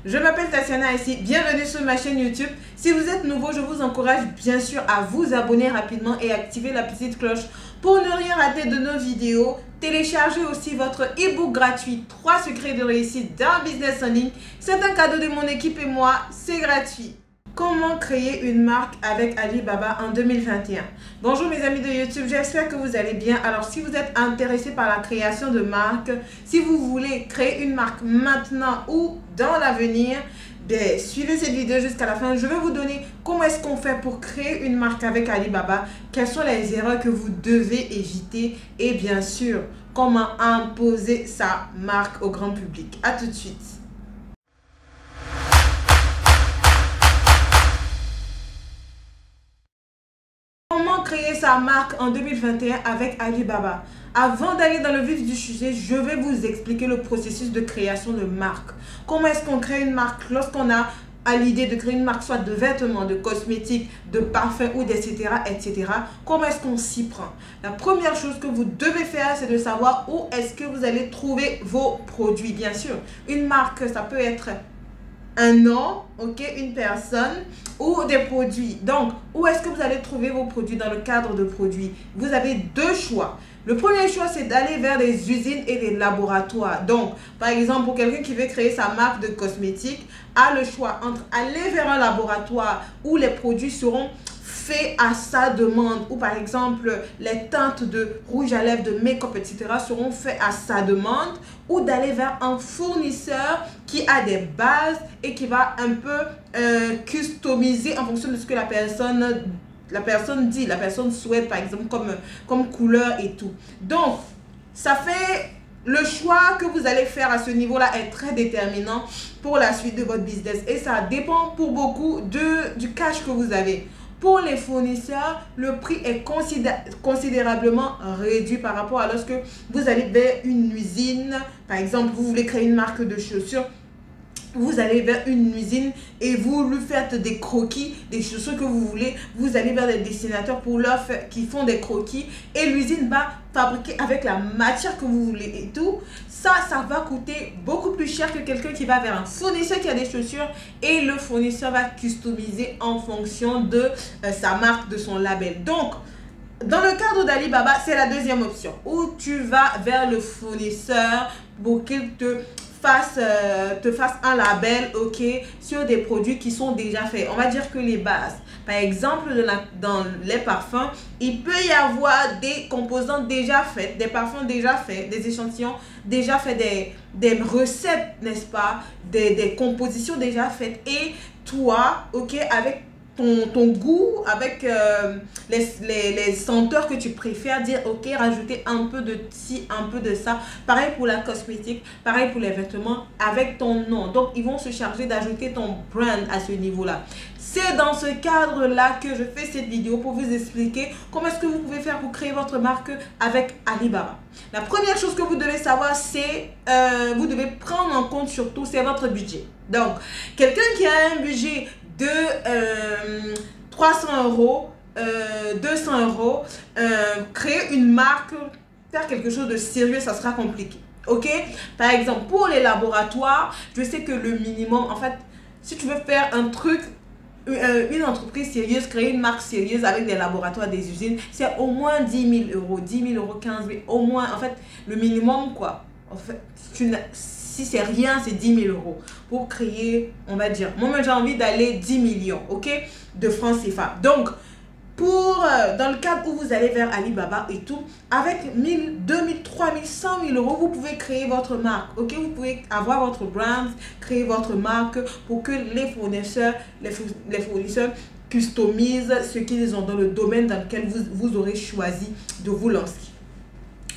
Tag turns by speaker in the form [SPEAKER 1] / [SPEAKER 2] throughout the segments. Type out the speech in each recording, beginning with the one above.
[SPEAKER 1] Je m'appelle Tatiana ici, bienvenue sur ma chaîne YouTube. Si vous êtes nouveau, je vous encourage bien sûr à vous abonner rapidement et activer la petite cloche pour ne rien rater de nos vidéos. Téléchargez aussi votre e-book gratuit 3 secrets de réussite d'un business en ligne. C'est un cadeau de mon équipe et moi, c'est gratuit. Comment créer une marque avec Alibaba en 2021? Bonjour mes amis de YouTube, j'espère que vous allez bien. Alors si vous êtes intéressé par la création de marque, si vous voulez créer une marque maintenant ou dans l'avenir, suivez cette vidéo jusqu'à la fin. Je vais vous donner comment est-ce qu'on fait pour créer une marque avec Alibaba, quelles sont les erreurs que vous devez éviter et bien sûr, comment imposer sa marque au grand public. À tout de suite. Comment créer sa marque en 2021 avec Alibaba? Avant d'aller dans le vif du sujet, je vais vous expliquer le processus de création de marque. Comment est-ce qu'on crée une marque lorsqu'on a à l'idée de créer une marque, soit de vêtements, de cosmétiques, de parfums ou etc. etc. Comment est-ce qu'on s'y prend? La première chose que vous devez faire, c'est de savoir où est-ce que vous allez trouver vos produits. Bien sûr, une marque, ça peut être un nom, ok, une personne ou des produits. Donc, où est-ce que vous allez trouver vos produits dans le cadre de produits? Vous avez deux choix. Le premier choix, c'est d'aller vers des usines et des laboratoires. Donc, par exemple, pour quelqu'un qui veut créer sa marque de cosmétiques, a le choix entre aller vers un laboratoire où les produits seront faits à sa demande, ou par exemple les teintes de rouge à lèvres, de make-up, etc. seront faits à sa demande, ou d'aller vers un fournisseur qui a des bases et qui va un peu customiser en fonction de ce que la personne dit, la personne souhaite, par exemple comme couleur et tout. Donc ça fait le choix que vous allez faire à ce niveau-là est très déterminant pour la suite de votre business et ça dépend pour beaucoup du cash que vous avez. Pour les fournisseurs, le prix est considérablement réduit par rapport à lorsque vous allez vers une usine. Par exemple, vous voulez créer une marque de chaussures. Vous allez vers une usine et vous lui faites des croquis, des chaussures que vous voulez. Vous allez vers des dessinateurs pour leur faire, qui font des croquis. Et l'usine va fabriquer avec la matière que vous voulez et tout. Ça va coûter beaucoup plus cher que quelqu'un qui va vers un fournisseur qui a des chaussures. Et le fournisseur va customiser en fonction de sa marque, de son label. Donc, dans le cadre d'Alibaba, c'est la deuxième option. Où tu vas vers le fournisseur pour qu'il te fasse un label, ok, sur des produits qui sont déjà faits. On va dire que les bases, par exemple dans les parfums, il peut y avoir des composants déjà faits, des parfums déjà faits, des échantillons déjà faits, des recettes, n'est-ce pas, des compositions déjà faites. Et toi, ok, avec ton goût, avec les senteurs que tu préfères, dire ok, rajouter un peu de ci, un peu de ça. Pareil pour la cosmétique, pareil pour les vêtements, avec ton nom. Donc ils vont se charger d'ajouter ton brand à ce niveau là. C'est dans ce cadre là que je fais cette vidéo pour vous expliquer comment est-ce que vous pouvez faire pour créer votre marque avec Alibaba. La première chose que vous devez savoir, c'est vous devez prendre en compte surtout, c'est votre budget. Donc quelqu'un qui a un budget de 300 €, 200 €, créer une marque, faire quelque chose de sérieux, ça sera compliqué. Ok? Par exemple, pour les laboratoires, je sais que le minimum, en fait, si tu veux faire un truc, une entreprise sérieuse, créer une marque sérieuse avec des laboratoires, des usines, c'est au moins 10 000 €, 10 000 €, 15 000 €, au moins, en fait, le minimum, quoi. En fait, si c'est rien, c'est 10 000 € pour créer, on va dire, moi j'ai envie d'aller 10 millions, ok, de francs CFA. Donc, dans le cadre où vous allez vers Alibaba et tout, avec 1000, 2000, 3000, 100 000 €, vous pouvez créer votre marque, ok, vous pouvez avoir votre brand, créer votre marque pour que les fournisseurs customisent ce qu'ils ont dans le domaine dans lequel vous aurez choisi de vous lancer.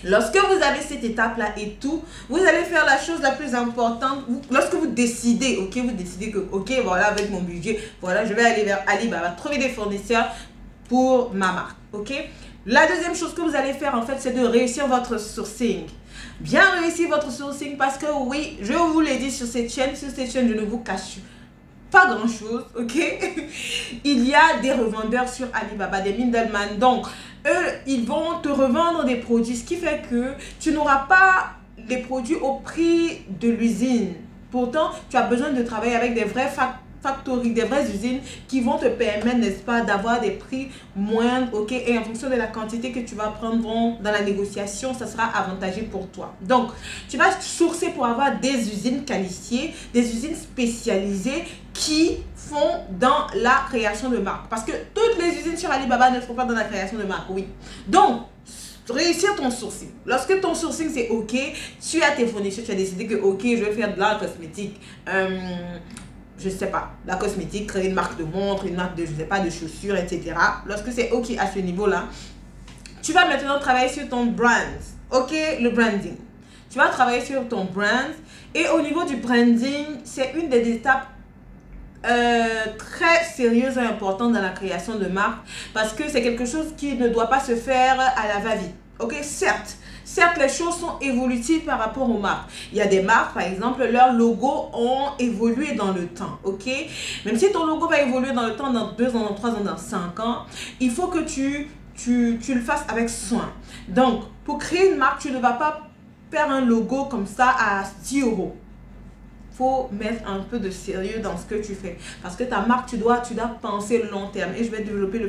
[SPEAKER 1] Lorsque vous avez cette étape-là et tout, vous allez faire la chose la plus importante. Lorsque vous décidez, ok, vous décidez que, ok, voilà, avec mon budget, voilà, je vais aller vers Alibaba, trouver des fournisseurs pour ma marque, ok. La deuxième chose que vous allez faire, en fait, c'est de réussir votre sourcing. Bien réussir votre sourcing parce que, oui, je vous l'ai dit sur cette chaîne, je ne vous cache pas grand chose, ok. Il y a des revendeurs sur Alibaba, des middlemen. Donc eux, ils vont te revendre des produits, ce qui fait que tu n'auras pas les produits au prix de l'usine. Pourtant, tu as besoin de travailler avec des vrais factories, des vraies usines qui vont te permettre, n'est-ce pas, d'avoir des prix moindres, ok, et en fonction de la quantité que tu vas prendre dans la négociation, ça sera avantageux pour toi. Donc, tu vas sourcer pour avoir des usines qualifiées, des usines spécialisées qui font dans la création de marque. Parce que toutes les usines sur Alibaba ne font pas dans la création de marque, oui. Donc, réussir ton sourcing. Lorsque ton sourcing c'est ok, tu as tes fournisseurs, tu as décidé que ok, je vais faire de la cosmétique. Je sais pas, la cosmétique, créer une marque de montre, une marque de, je sais pas, de chaussures, etc. Lorsque c'est ok à ce niveau-là, tu vas maintenant travailler sur ton brand, ok, le branding. Tu vas travailler sur ton brand et au niveau du branding, c'est une des étapes très sérieuse et importante dans la création de marque parce que c'est quelque chose qui ne doit pas se faire à la va-vite. Ok, certes, les choses sont évolutives par rapport aux marques. Il y a des marques, par exemple, leurs logos ont évolué dans le temps. Ok, même si ton logo va évoluer dans le temps, dans 2 ans, dans 3 ans, dans 5 ans, il faut que tu le fasses avec soin. Donc, pour créer une marque, tu ne vas pas faire un logo comme ça à 10 euros. Faut mettre un peu de sérieux dans ce que tu fais parce que ta marque tu dois penser long terme et je vais développer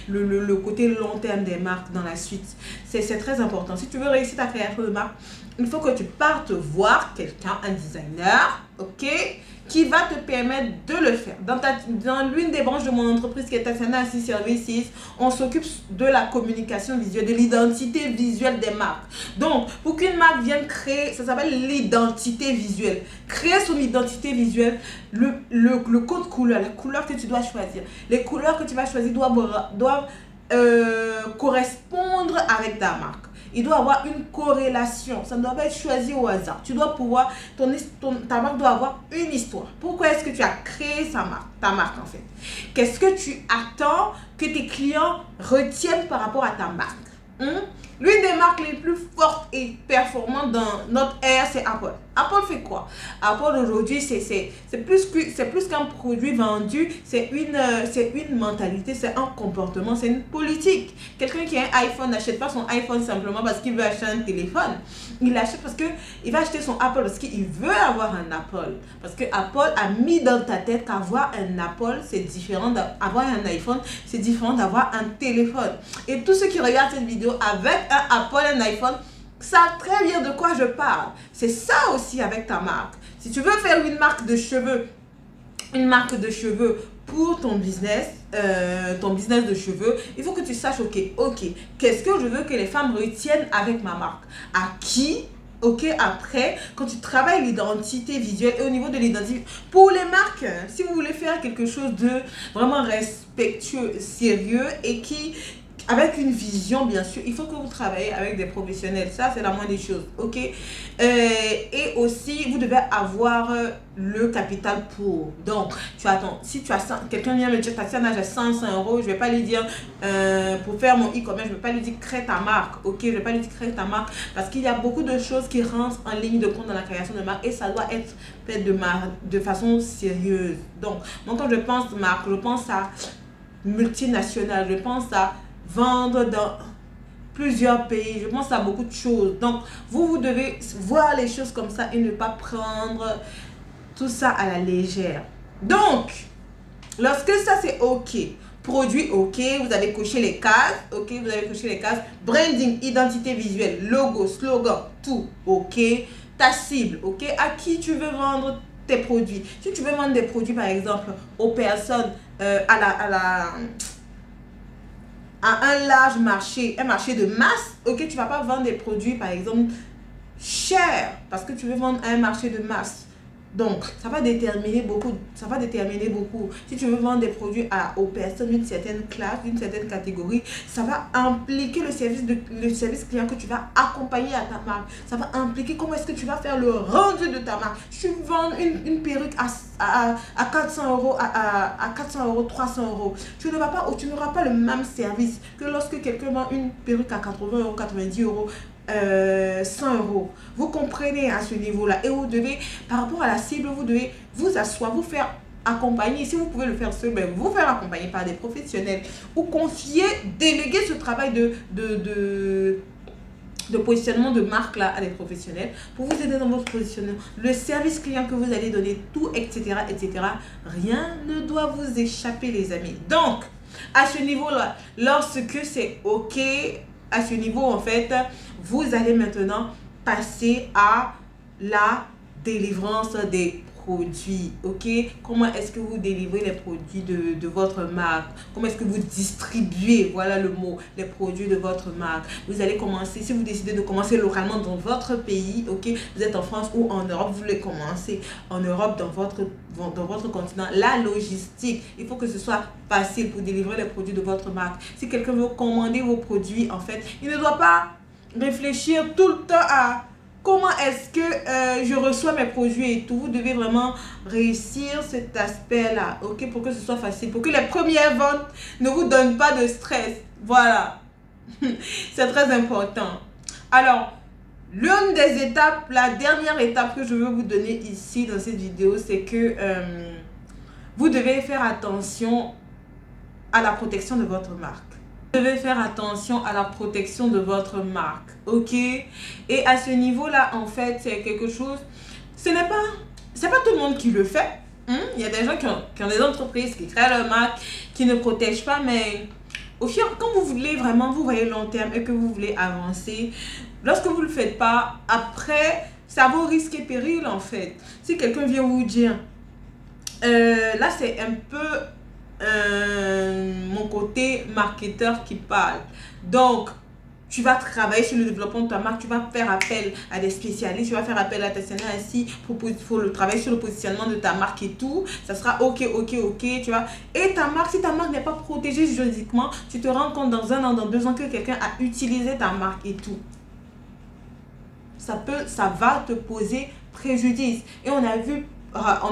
[SPEAKER 1] le côté long terme des marques dans la suite. C'est très important. Si tu veux réussir ta création de marque, il faut que tu partes voir quelqu'un, un designer, ok, qui va te permettre de le faire. Dans l'une des branches de mon entreprise qui est Tassiana Assis Services, on s'occupe de la communication visuelle, de l'identité visuelle des marques. Donc, pour qu'une marque vienne créer, ça s'appelle l'identité visuelle. Créer son identité visuelle, le code couleur, la couleur que tu dois choisir. Les couleurs que tu vas choisir doivent correspondre avec ta marque. Il doit avoir une corrélation. Ça ne doit pas être choisi au hasard. Tu dois pouvoir, ta marque doit avoir une histoire. Pourquoi est-ce que tu as créé ta marque en fait? Qu'est-ce que tu attends que tes clients retiennent par rapport à ta marque? L'une des marques les plus fortes et performantes dans notre ère, c'est Apple. Apple fait quoi? Apple aujourd'hui, c'est plus qu'un produit vendu, c'est une mentalité, c'est un comportement, c'est une politique. Quelqu'un qui a un iPhone n'achète pas son iPhone simplement parce qu'il veut acheter un téléphone. Il l'achète parce qu'il va acheter son Apple parce qu'il veut avoir un Apple. Parce que Apple a mis dans ta tête qu'avoir un Apple, c'est différent d'avoir un iPhone, c'est différent d'avoir un téléphone. Et tous ceux qui regardent cette vidéo avec un Apple, un iPhone, savent très bien de quoi je parle. C'est ça aussi avec ta marque. Si tu veux faire une marque de cheveux pour ton business de cheveux, il faut que tu saches, ok, qu'est-ce que je veux que les femmes retiennent avec ma marque? À qui? Ok, après, quand tu travailles l'identité visuelle et au niveau de l'identité, pour les marques, si vous voulez faire quelque chose de vraiment respectueux, sérieux et avec une vision, bien sûr, il faut que vous travaillez avec des professionnels. Ça, c'est la moindre des choses, ok? Et aussi, vous devez avoir le capital pour. Donc, tu attends. Si tu as quelqu'un vient me dire, Tatiana, j'ai 105 euros, je ne vais pas lui dire, pour faire mon e-commerce, je ne vais pas lui dire, crée ta marque, ok? Je ne vais pas lui dire, crée ta marque, parce qu'il y a beaucoup de choses qui rentrent en ligne de compte dans la création de marque et ça doit être fait de façon sérieuse. Donc, moi, quand je pense marque, je pense à multinationale, je pense à vendre dans plusieurs pays, je pense à beaucoup de choses. Donc, vous devez voir les choses comme ça et ne pas prendre tout ça à la légère. Donc, lorsque ça c'est ok, produit ok, vous avez coché les cases, ok, vous avez coché les cases, branding, identité visuelle, logo, slogan, tout ok, ta cible, ok, à qui tu veux vendre tes produits. Si tu veux vendre des produits par exemple aux personnes à un large marché, un marché de masse, ok, tu vas pas vendre des produits par exemple chers parce que tu veux vendre à un marché de masse. Donc, ça va déterminer beaucoup. Si tu veux vendre des produits aux personnes d'une certaine classe, d'une certaine catégorie, ça va impliquer le service client que tu vas accompagner à ta marque. Ça va impliquer comment est-ce que tu vas faire le rendu de ta marque. Si tu vends une perruque à 400 euros, à 400 euros, 300 euros, tu n'auras pas le même service que lorsque quelqu'un vend une perruque à 80 euros, 90 euros. 100 euros. Vous comprenez à ce niveau-là et vous devez, par rapport à la cible, vous devez vous asseoir, vous faire accompagner. Si vous pouvez le faire seul, vous faire accompagner par des professionnels ou confier, déléguer ce travail de de positionnement de marque là à des professionnels pour vous aider dans votre positionnement, le service client que vous allez donner, tout, etc., etc. Rien ne doit vous échapper, les amis. Donc, à ce niveau-là, lorsque c'est OK, à ce niveau, en fait, vous allez maintenant passer à la délivrance des produits, ok? Comment est-ce que vous délivrez les produits de votre marque? Comment est-ce que vous distribuez, voilà le mot, les produits de votre marque? Vous allez commencer, si vous décidez de commencer localement dans votre pays, ok? Vous êtes en France ou en Europe, vous voulez commencer en Europe, dans votre continent, la logistique, il faut que ce soit facile pour délivrer les produits de votre marque. Si quelqu'un veut commander vos produits, en fait, il ne doit pas réfléchir tout le temps à comment est-ce que je reçois mes produits et tout. Vous devez vraiment réussir cet aspect-là, ok, pour que ce soit facile, pour que les premières ventes ne vous donnent pas de stress. Voilà, c'est très important. Alors, l'une des étapes, la dernière étape que je veux vous donner ici dans cette vidéo, c'est que vous devez faire attention à la protection de votre marque. Vous devez faire attention à la protection de votre marque, ok? Et à ce niveau-là, en fait, c'est quelque chose, c'est pas tout le monde qui le fait. Il y a des gens qui ont des entreprises qui créent leur marque, qui ne protègent pas, mais au fur, quand vous voulez vraiment, vous voyez long terme et que vous voulez avancer, lorsque vous ne le faites pas, après, ça vaut risque et péril, en fait. Si quelqu'un vient vous dire, là, c'est un peu mon côté marketeur qui parle. Donc, tu vas travailler sur le développement de ta marque, tu vas faire appel à des spécialistes, tu vas faire appel à ta ainsi pour le travail sur le positionnement de ta marque et tout. Ça sera ok, tu vois. Et ta marque, si ta marque n'est pas protégée juridiquement, tu te rends compte dans 1 an, dans 2 ans que quelqu'un a utilisé ta marque et tout. Ça va te poser préjudice. Et on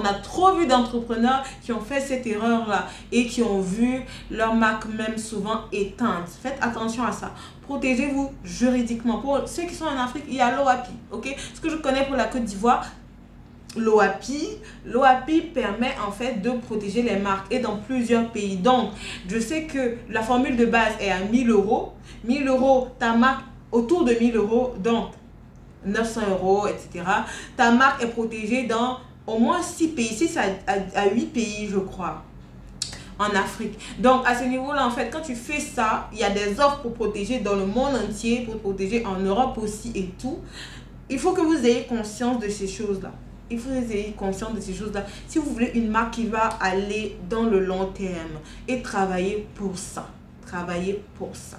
[SPEAKER 1] a trop vu d'entrepreneurs qui ont fait cette erreur-là et qui ont vu leur marque même souvent éteinte. Faites attention à ça. Protégez-vous juridiquement. Pour ceux qui sont en Afrique, il y a l'OAPI. Ok? Ce que je connais pour la Côte d'Ivoire, l'OAPI permet en fait de protéger les marques et dans plusieurs pays. Donc, je sais que la formule de base est à 1 000 €. 1 000 €, ta marque autour de 1 000 €, donc 900 €, etc. Ta marque est protégée dans au moins 6 pays, 6 à 8 pays, je crois, en Afrique. Donc, à ce niveau-là, en fait, quand tu fais ça, il y a des offres pour protéger dans le monde entier, pour protéger en Europe aussi et tout. Il faut que vous ayez conscience de ces choses-là. Il faut que vous ayez conscience de ces choses-là. Si vous voulez une marque qui va aller dans le long terme et travailler pour ça. Travailler pour ça.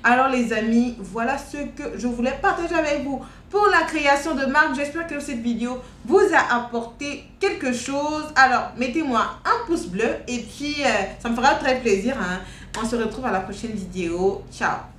[SPEAKER 1] Alors les amis, voilà ce que je voulais partager avec vous pour la création de marque. J'espère que cette vidéo vous a apporté quelque chose. Alors mettez-moi un pouce bleu et puis ça me fera très plaisir. On se retrouve à la prochaine vidéo. Ciao.